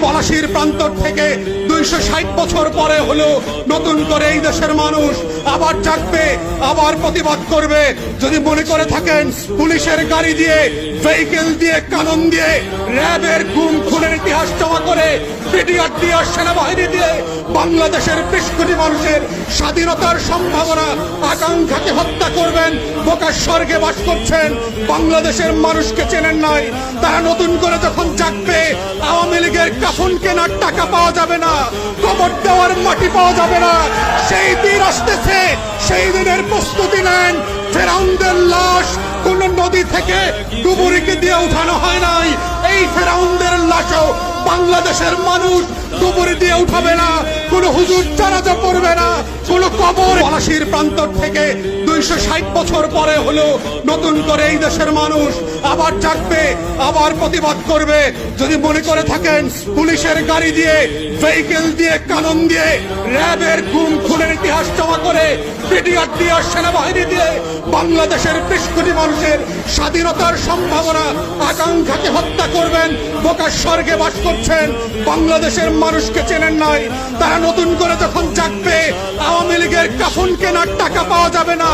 পলাশীর প্রান্তর থেকে 260 বছর পরে হলো নতুন করে এই দেশের মানুষ আবার জাগবে, আবার প্রতিবাদ করবে। যদি মনে করে থাকেন পুলিশের গাড়ি দিয়ে, ভেহিকেল দিয়ে, কানন দিয়ে, র্যাবের গুম খুনের ইতিহাস জমা করে, পিডিআর দিয়ে, সেনাবাহিনী দিয়ে বাংলাদেশের 20 কোটি মানুষের স্বাধীনতার সম্ভাবনা আকাঙ্ক্ষাকে হত্যা করবেন, বোকার স্বর্গে বাস করছেন, বাংলাদেশের মানুষকে চেনেন নাই। তারা নতুন করে যখন জাগবে, আওয়ামী লীগের কাফন কেনার টাকা পাওয়া যাবে না, কবর দেওয়ার মাটি পাওয়া যাবে না। সেই দিন আসতেছে, সেই দিনের প্রস্তুতি নেন। ফেরাউনদের লাশ কোন নদী থেকে ডুবুরিকে দিয়ে উঠানো হয় নাই। এই ফেরাউনদের লাশও বাংলাদেশের মানুষ ডুবুরি দিয়ে উঠাবে না, কোন হুজুর জানাজা পড়বে না, কোন কবর। পলাশীর প্রান্তর থেকে 260 বছর পরে হলো নতুন করে এই দেশের মানুষ আবার জাগবে, আবার প্রতিবাদ করবে। যদি মনে করে থাকেন পুলিশের গাড়ি দিয়ে, ভেহিকেল দিয়ে, কানন দিয়ে, র্যাবের গুম খুনের ইতিহাস জমা করে, পিডিআর দিয়ে, সেনাবাহিনী দিয়ে বাংলাদেশের 20 কোটি মানুষের স্বাধীনতার সম্ভাবনা আকাঙ্ক্ষাকে হত্যা করবেন, বোকার স্বর্গে বাস করছেন, বাংলাদেশের মানুষকে চেনেন নাই। তারা নতুন করে যখন জাগবে, আওয়ামী লীগের কাফন কেনার টাকা পাওয়া যাবে না,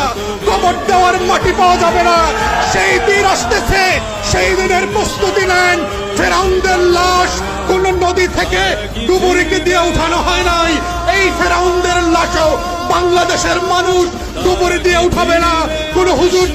কবর দেওয়ার মাটি পাওয়া যাবে না। সেই দিন আসতেছে, সেই দিনের প্রস্তুতি নেন। ফেরাউনদের লাশ কোন নদী থেকে ডুবুরিকে দিয়ে উঠানো হয় নাই। এই ফেরাউনদের লাশও বাংলাদেশের মানুষ ডুবুরি দিয়ে উঠাবে না, কোন হুজুর